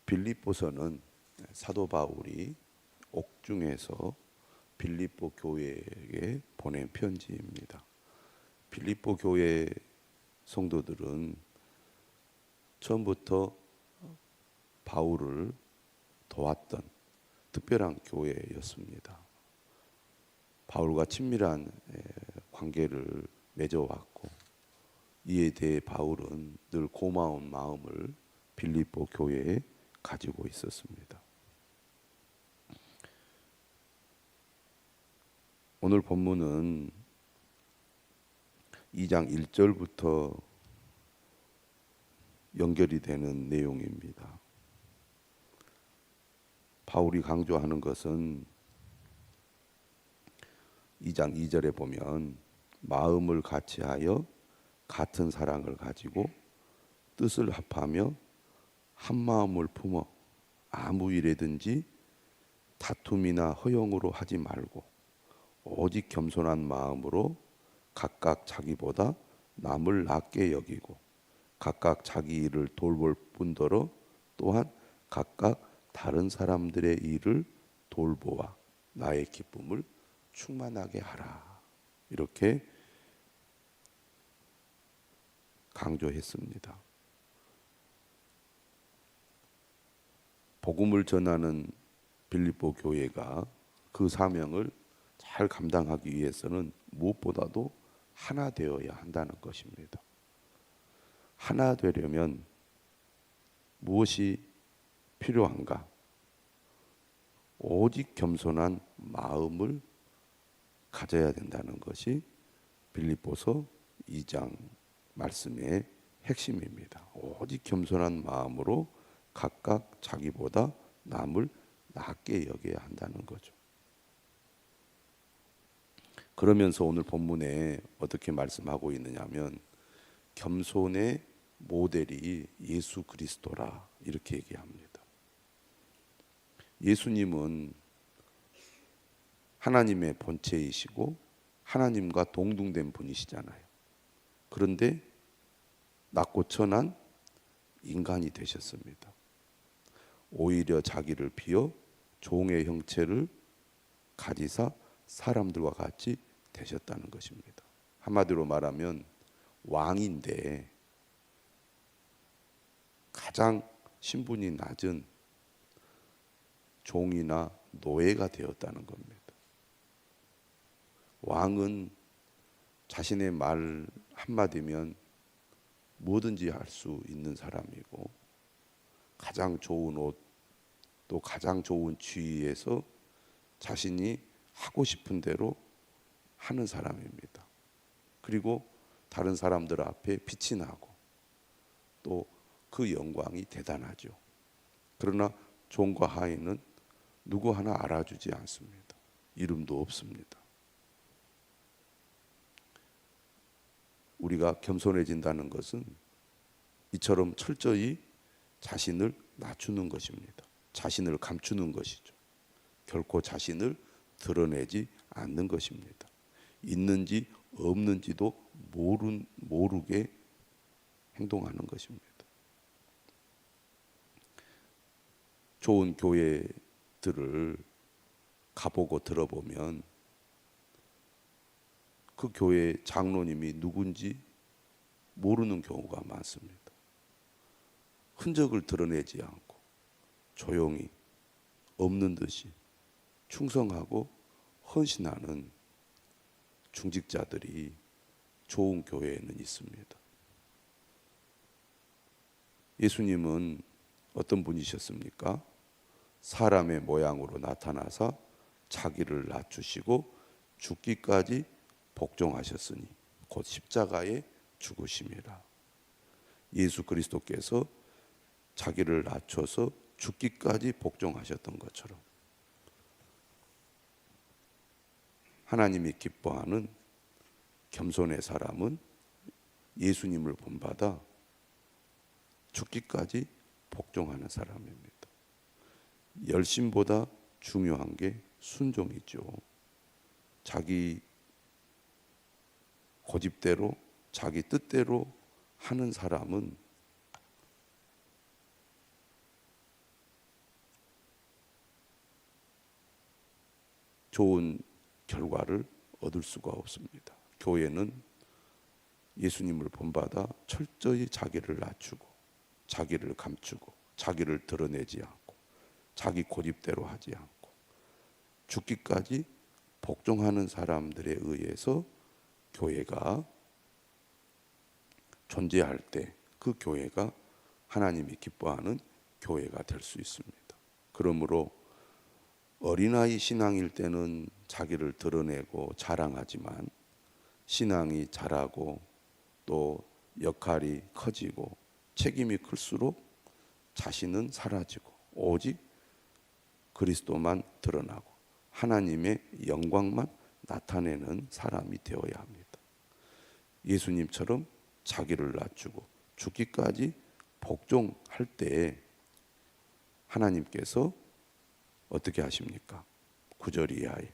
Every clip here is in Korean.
빌립보서는 사도 바울이 옥중에서 빌립보 교회에게 보낸 편지입니다. 빌립보 교회 성도들은 처음부터 바울을 도왔던 특별한 교회였습니다. 바울과 친밀한 관계를 맺어왔고, 이에 대해 바울은 늘 고마운 마음을 빌립보 교회에 가지고 있었습니다. 오늘 본문은 2장 1절부터 연결이 되는 내용입니다. 바울이 강조하는 것은 2장 2절에 보면 마음을 같이하여 같은 사랑을 가지고 뜻을 합하며 한 마음을 품어 아무 일에든지 다툼이나 허용으로 하지 말고 오직 겸손한 마음으로 각각 자기보다 남을 낮게 여기고 각각 자기 일을 돌볼 뿐더러 또한 각각 다른 사람들의 일을 돌보아 나의 기쁨을 충만하게 하라. 이렇게 강조했습니다. 복음을 전하는 빌립보 교회가 그 사명을 잘 감당하기 위해서는 무엇보다도 하나 되어야 한다는 것입니다. 하나 되려면 무엇이 필요한가? 오직 겸손한 마음을 가져야 된다는 것이 빌립보서 2장 말씀의 핵심입니다. 오직 겸손한 마음으로 각각 자기보다 남을 낮게 여겨야 한다는 거죠. 그러면서 오늘 본문에 어떻게 말씀하고 있느냐면 겸손의 모델이 예수 그리스도라 이렇게 얘기합니다. 예수님은 하나님의 본체이시고 하나님과 동등된 분이시잖아요. 그런데 낮고 천한 인간이 되셨습니다. 오히려 자기를 비워 종의 형체를 가지사 사람들과 같이 되셨다는 것입니다. 한마디로 말하면 왕인데 가장 신분이 낮은 종이나 노예가 되었다는 겁니다. 왕은 자신의 말 한마디면 뭐든지 할 수 있는 사람이고 가장 좋은 옷 또 가장 좋은 지위에서 자신이 하고 싶은 대로 하는 사람입니다. 그리고 다른 사람들 앞에 빛이 나고 또 그 영광이 대단하죠. 그러나 종과 하인은 누구 하나 알아주지 않습니다. 이름도 없습니다. 우리가 겸손해진다는 것은 이처럼 철저히 자신을 낮추는 것입니다. 자신을 감추는 것이죠. 결코 자신을 드러내지 않는 것입니다. 있는지 없는지도 모르게 행동하는 것입니다. 좋은 교회들을 가보고 들어보면 그 교회 장로님이 누군지 모르는 경우가 많습니다. 흔적을 드러내지 않고 조용히 없는 듯이 충성하고 헌신하는 중직자들이 좋은 교회에는 있습니다. 예수님은 어떤 분이셨습니까? 사람의 모양으로 나타나사 자기를 낮추시고 죽기까지 복종하셨으니 곧 십자가에 죽으심이라. 예수 그리스도께서 자기를 낮춰서 죽기까지 복종하셨던 것처럼 하나님이 기뻐하는 겸손의 사람은 예수님을 본받아 죽기까지 복종하는 사람입니다. 열심보다 중요한 게 순종이죠. 자기 고집대로 자기 뜻대로 하는 사람은 좋은 결과를 얻을 수가 없습니다. 교회는 예수님을 본받아 철저히 자기를 낮추고 자기를 감추고 자기를 드러내지 않고 자기 고집대로 하지 않고 죽기까지 복종하는 사람들에 의해서 교회가 존재할 때 그 교회가 하나님이 기뻐하는 교회가 될 수 있습니다. 그러므로 어린아이 신앙일 때는 자기를 드러내고 자랑하지만 신앙이 자라고 또 역할이 커지고 책임이 클수록 자신은 사라지고 오직 그리스도만 드러나고 하나님의 영광만 나타내는 사람이 되어야 합니다. 예수님처럼 자기를 낮추고 죽기까지 복종할 때 하나님께서 어떻게 하십니까? 9절 이하에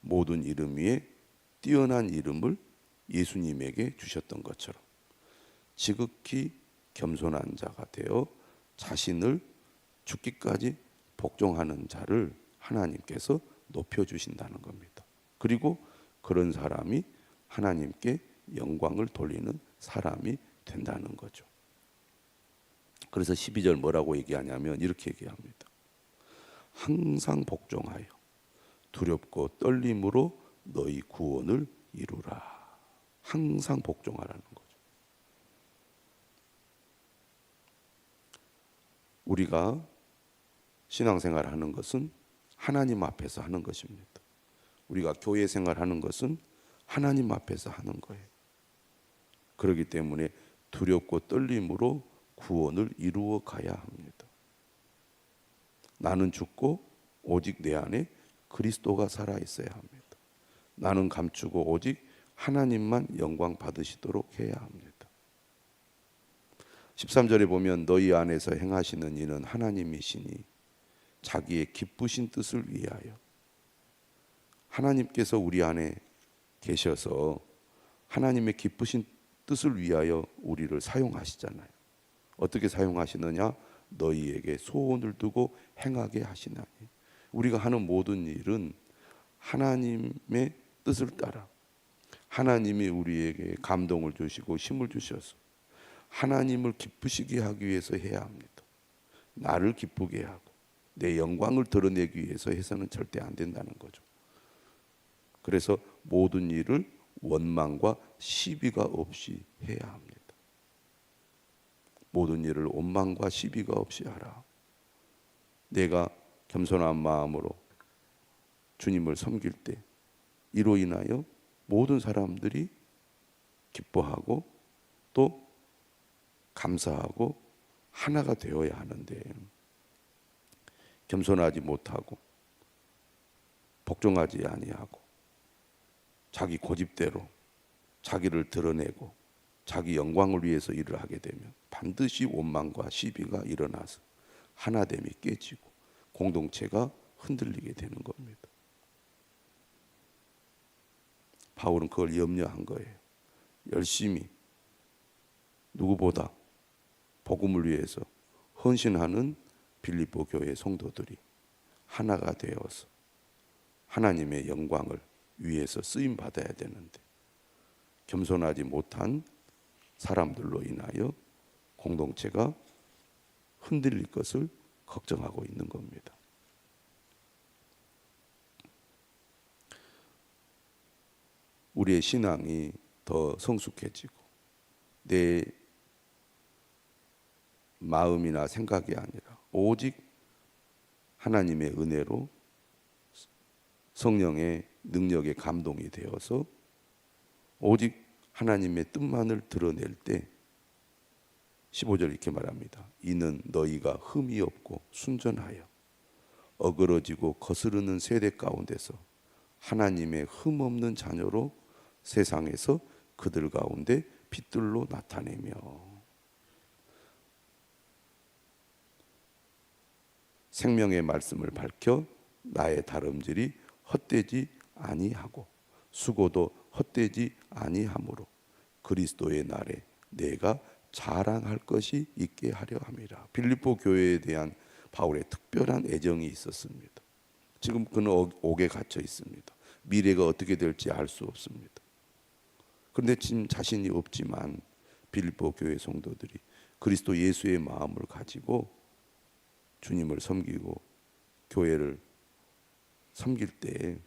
모든 이름 위에 뛰어난 이름을 예수님에게 주셨던 것처럼 지극히 겸손한 자가 되어 자신을 죽기까지 복종하는 자를 하나님께서 높여주신다는 겁니다. 그리고 그런 사람이 하나님께 영광을 돌리는 사람이 된다는 거죠. 그래서 12절 뭐라고 얘기하냐면 이렇게 얘기합니다. 항상 복종하여 두렵고 떨림으로 너희 구원을 이루라. 항상 복종하라는 거죠. 우리가 신앙생활을 하는 것은 하나님 앞에서 하는 것입니다. 우리가 교회 생활하는 것은 하나님 앞에서 하는 거예요. 그렇기 때문에 두렵고 떨림으로 구원을 이루어 가야 합니다. 나는 죽고 오직 내 안에 그리스도가 살아 있어야 합니다. 나는 감추고 오직 하나님만 영광 받으시도록 해야 합니다. 13절에 보면 너희 안에서 행하시는 이는 하나님이시니 자기의 기쁘신 뜻을 위하여. 하나님께서 우리 안에 계셔서 하나님의 기쁘신 뜻을 위하여 우리를 사용하시잖아요. 어떻게 사용하시느냐? 너희에게 소원을 두고 행하게 하시나니. 우리가 하는 모든 일은 하나님의 뜻을 따라 하나님이 우리에게 감동을 주시고 힘을 주셔서 하나님을 기쁘시게 하기 위해서 해야 합니다. 나를 기쁘게 하고 내 영광을 드러내기 위해서 해서는 절대 안 된다는 거죠. 그래서 모든 일을 원망과 시비가 없이 해야 합니다. 모든 일을 원망과 시비가 없이 하라. 내가 겸손한 마음으로 주님을 섬길 때 이로 인하여 모든 사람들이 기뻐하고 또 감사하고 하나가 되어야 하는데 겸손하지 못하고 복종하지 아니하고 자기 고집대로 자기를 드러내고 자기 영광을 위해서 일을 하게 되면 반드시 원망과 시비가 일어나서 하나됨이 깨지고 공동체가 흔들리게 되는 겁니다. 바울은 그걸 염려한 거예요. 열심히 누구보다 복음을 위해서 헌신하는 빌립보 교회 성도들이 하나가 되어서 하나님의 영광을 위해서 쓰임 받아야 되는데 겸손하지 못한 사람들로 인하여 공동체가 흔들릴 것을 걱정하고 있는 겁니다. 우리의 신앙이 더 성숙해지고 내 마음이나 생각이 아니라 오직 하나님의 은혜로 성령의 능력에 감동이 되어서 오직 하나님의 뜻만을 드러낼 때 15절 이렇게 말합니다. 이는 너희가 흠이 없고 순전하여 어그러지고 거스르는 세대 가운데서 하나님의 흠 없는 자녀로 세상에서 그들 가운데 빛들로 나타내며. 생명의 말씀을 밝혀 나의 다름질이 헛되지 아니하고 수고도 헛되지 아니하므로 그리스도의 날에 내가 자랑할 것이 있게 하려 함이라. 빌립보 교회에 대한 바울의 특별한 애정이 있었습니다. 지금 그는 옥에 갇혀 있습니다. 미래가 어떻게 될지 알 수 없습니다. 그런데 지금 자신이 없지만 빌립보 교회 성도들이 그리스도 예수의 마음을 가지고 주님을 섬기고 교회를 섬길 때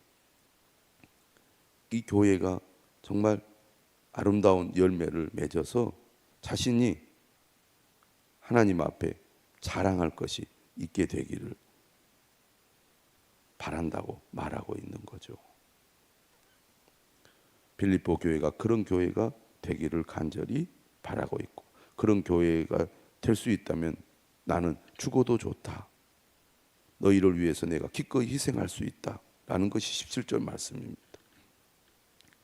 이 교회가 정말 아름다운 열매를 맺어서 자신이 하나님 앞에 자랑할 것이 있게 되기를 바란다고 말하고 있는 거죠. 빌립보 교회가 그런 교회가 되기를 간절히 바라고 있고, 그런 교회가 될 수 있다면 나는 죽어도 좋다, 너희를 위해서 내가 기꺼이 희생할 수 있다 라는 것이 17절 말씀입니다.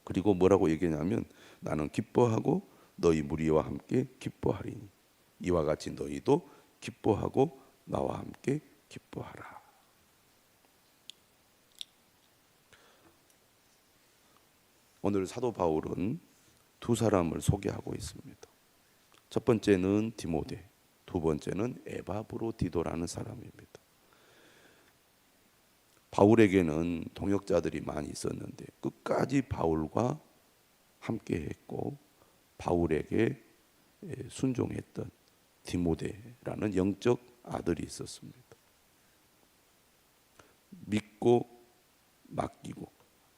그리고 뭐라고 얘기하냐면 나는 기뻐하고 너희 무리와 함께 기뻐하리니 이와 같이 너희도 기뻐하고 나와 함께 기뻐하라. 오늘 사도 바울은 두 사람을 소개하고 있습니다. 첫 번째는 디모데, 두 번째는 에바브로디도라는 사람입니다. 바울에게는 동역자들이 많이 있었는데 끝까지 바울과 함께 했고 바울에게 순종했던 디모데라는 영적 아들이 있었습니다. 믿고 맡기고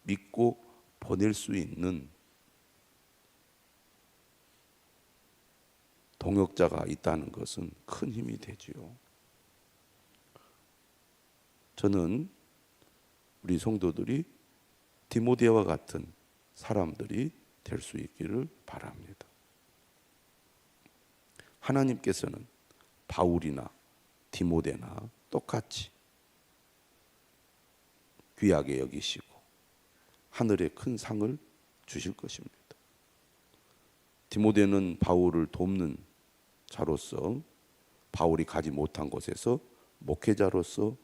믿고 보낼 수 있는 동역자가 있다는 것은 큰 힘이 되지요. 저는 우리 성도들이 디모데와 같은 사람들이 될 수 있기를 바랍니다. 하나님께서는 바울이나 디모데나 똑같이 귀하게 여기시고 하늘의 큰 상을 주실 것입니다. 디모데는 바울을 돕는 자로서 바울이 가지 못한 곳에서 목회자로서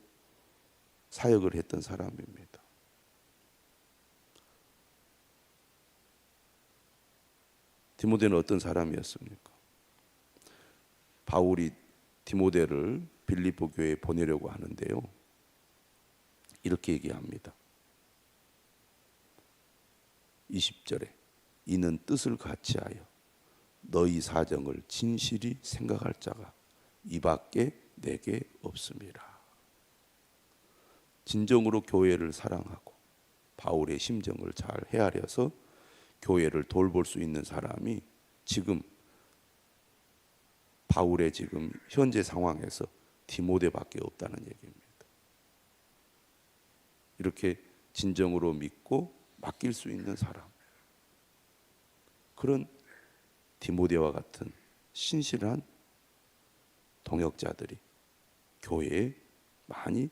사역을 했던 사람입니다. 디모데는 어떤 사람이었습니까? 바울이 디모데를 빌립보 교회에 보내려고 하는데요, 이렇게 얘기합니다. 20절에 이는 뜻을 같이하여 너희 사정을 진실히 생각할 자가 이밖에 내게 없음이라. 진정으로 교회를 사랑하고 바울의 심정을 잘 헤아려서 교회를 돌볼 수 있는 사람이 지금 바울의 지금 현재 상황에서 디모데밖에 없다는 얘기입니다. 이렇게 진정으로 믿고 맡길 수 있는 사람, 그런 디모데와 같은 신실한 동역자들이 교회에 많이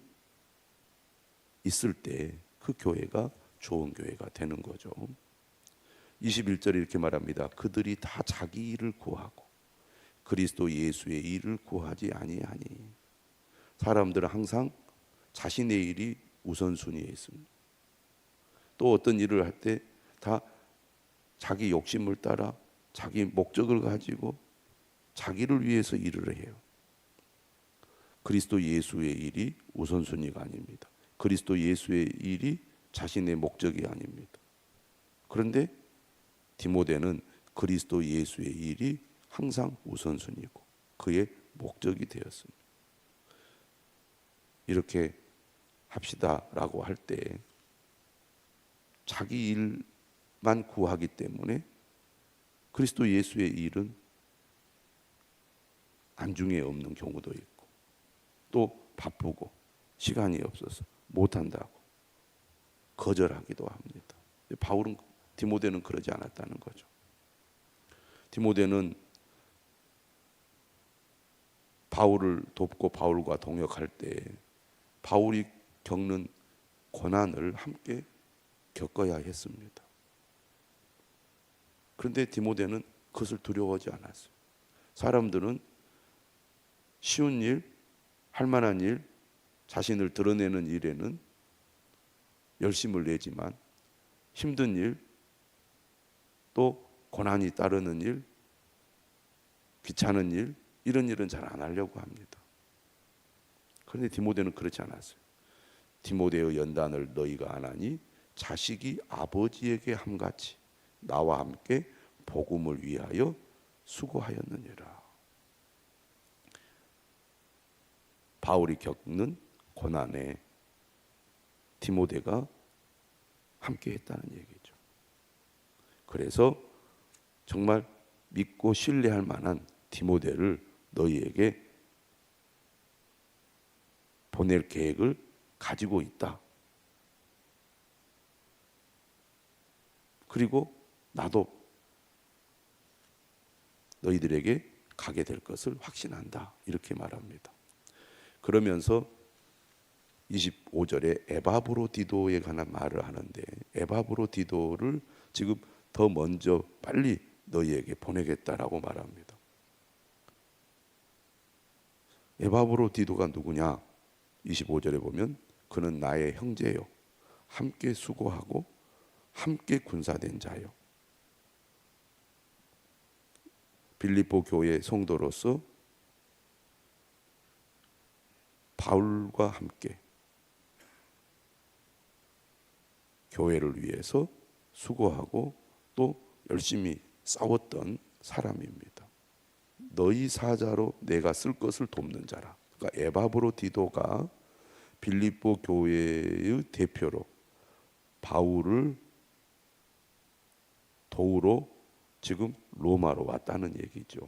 있을 때 그 교회가 좋은 교회가 되는 거죠. 21절에 이렇게 말합니다. 그들이 다 자기 일을 구하고 그리스도 예수의 일을 구하지 아니하니. 사람들은 항상 자신의 일이 우선순위에 있습니다. 또 어떤 일을 할 때 다 자기 욕심을 따라 자기 목적을 가지고 자기를 위해서 일을 해요. 그리스도 예수의 일이 우선순위가 아닙니다. 그리스도 예수의 일이 자신의 목적이 아닙니다. 그런데 디모데는 그리스도 예수의 일이 항상 우선순위고 그의 목적이 되었습니다. 이렇게 합시다라고 할 때 자기 일만 구하기 때문에 그리스도 예수의 일은 안중에 없는 경우도 있고 또 바쁘고 시간이 없어서 못한다고 거절하기도 합니다. 바울은 디모데는 그러지 않았다는 거죠. 디모데는 바울을 돕고 바울과 동역할 때 바울이 겪는 고난을 함께 겪어야 했습니다. 그런데 디모데는 그것을 두려워하지 않았어요. 사람들은 쉬운 일, 할 만한 일, 자신을 드러내는 일에는 열심을 내지만 힘든 일, 또 고난이 따르는 일, 귀찮은 일, 이런 일은 잘 안 하려고 합니다. 그런데 디모데는 그렇지 않았어요. 디모데의 연단을 너희가 안 하니 자식이 아버지에게 함같이 나와 함께 복음을 위하여 수고하였느니라. 바울이 겪는 고난에 디모데가 함께 했다는 얘기죠. 그래서 정말 믿고 신뢰할 만한 디모데를 너희에게 보낼 계획을 가지고 있다. 그리고 나도 너희들에게 가게 될 것을 확신한다. 이렇게 말합니다. 그러면서 25절에 에바브로디도에 관한 말을 하는데, 에바브로디도를 지금 더 먼저 빨리 너희에게 보내겠다라고 말합니다. 에바브로디도가 누구냐? 25절에 보면 그는 나의 형제요, 함께 수고하고 함께 군사된 자요, 빌립보 교회 성도로서 바울과 함께 교회를 위해서 수고하고 또 열심히 싸웠던 사람입니다. 너희 사자로 내가 쓸 것을 돕는 자라. 그러니까 에바브로디도가 빌립보 교회의 대표로 바울을 도우러 지금 로마로 왔다는 얘기죠.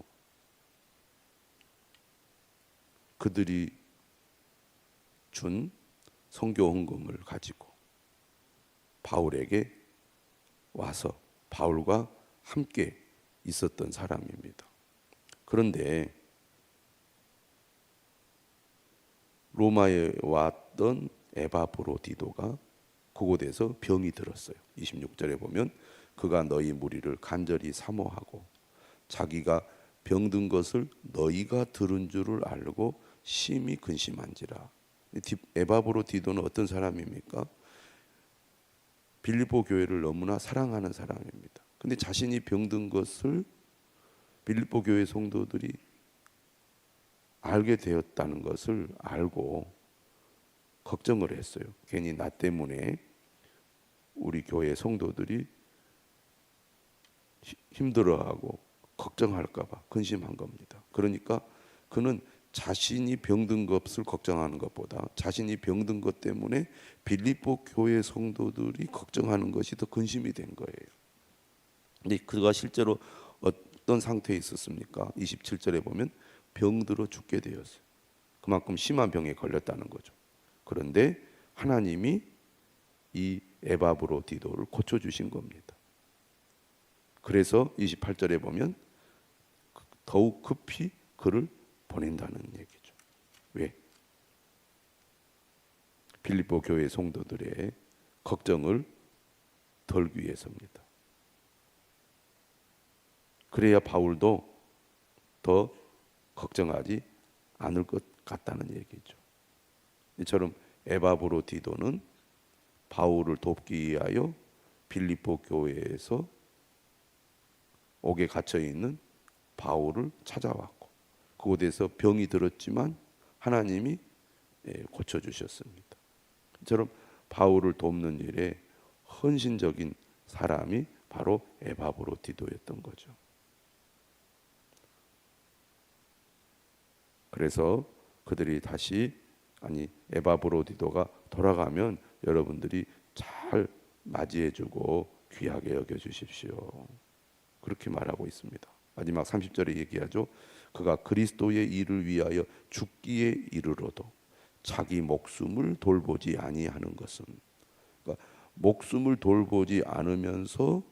그들이 준 선교 헌금을 가지고 바울에게 와서 바울과 함께 있었던 사람입니다. 그런데 로마에 왔던 에바브로디도가 그곳에서 병이 들었어요. 26절에 보면 그가 너희 무리를 간절히 사모하고 자기가 병든 것을 너희가 들은 줄을 알고 심히 근심한지라. 에바브로디도는 어떤 사람입니까? 빌립보 교회를 너무나 사랑하는 사람입니다. 근데 자신이 병든 것을 빌립보 교회 성도들이 알게 되었다는 것을 알고 걱정을 했어요. 괜히 나 때문에 우리 교회 성도들이 힘들어하고 걱정할까 봐 근심한 겁니다. 그러니까 그는 자신이 병든 것을 걱정하는 것보다 자신이 병든 것 때문에 빌립보 교회 성도들이 걱정하는 것이 더 근심이 된 거예요. 근데 그가 실제로 어떤 상태에 있었습니까? 27절에 보면 병들어 죽게 되었어요. 그만큼 심한 병에 걸렸다는 거죠. 그런데 하나님이 이 에바브로디도를 고쳐주신 겁니다. 그래서 28절에 보면 더욱 급히 그를 보낸다는 얘기죠. 왜? 빌립보 교회 성도들의 걱정을 덜기 위해서입니다. 그래야 바울도 더 걱정하지 않을 것 같다는 얘기죠. 이처럼 에바브로디도는 바울을 돕기 위하여 빌립보 교회에서 옥에 갇혀 있는 바울을 찾아왔고 그곳에서 병이 들었지만 하나님이 고쳐주셨습니다. 이처럼 바울을 돕는 일에 헌신적인 사람이 바로 에바브로디도였던 거죠. 그래서 그들이 다시 에바브로디도가 돌아가면 여러분들이 잘 맞이해주고 귀하게 여겨주십시오. 그렇게 말하고 있습니다. 마지막 30절에 얘기하죠. 그가 그리스도의 일을 위하여 죽기에 이르러도 자기 목숨을 돌보지 아니하는 것은, 그러니까 목숨을 돌보지 않으면서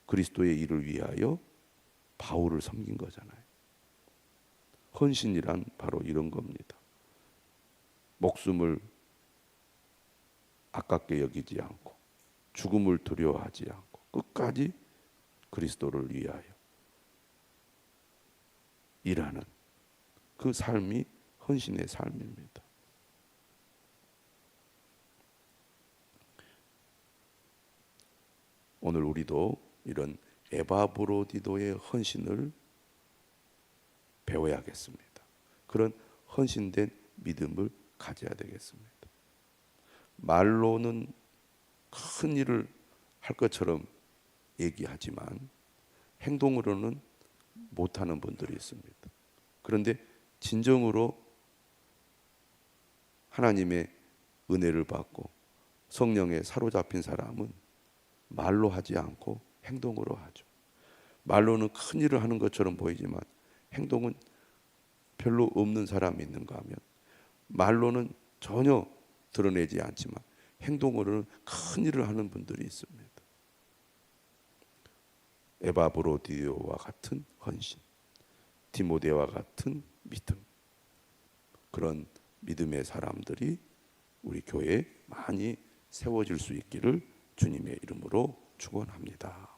그리스도의 일을 위하여 바울을 섬긴 거잖아요. 헌신이란 바로 이런 겁니다. 목숨을 아깝게 여기지 않고 죽음을 두려워하지 않고 끝까지 그리스도를 위하여 일하는 그 삶이 헌신의 삶입니다. 오늘 우리도 이런 에바브로디도의 헌신을 배워야겠습니다. 그런 헌신된 믿음을 가져야 되겠습니다. 말로는 큰 일을 할 것처럼 얘기하지만 행동으로는 못하는 분들이 있습니다. 그런데 진정으로 하나님의 은혜를 받고 성령에 사로잡힌 사람은 말로 하지 않고 행동으로 하죠. 말로는 큰 일을 하는 것처럼 보이지만 행동은 별로 없는 사람이 있는가 하면 말로는 전혀 드러내지 않지만 행동으로는 큰 일을 하는 분들이 있습니다. 에바브로디오와 같은 헌신, 디모데와 같은 믿음, 그런 믿음의 사람들이 우리 교회에 많이 세워질 수 있기를 주님의 이름으로 축원합니다.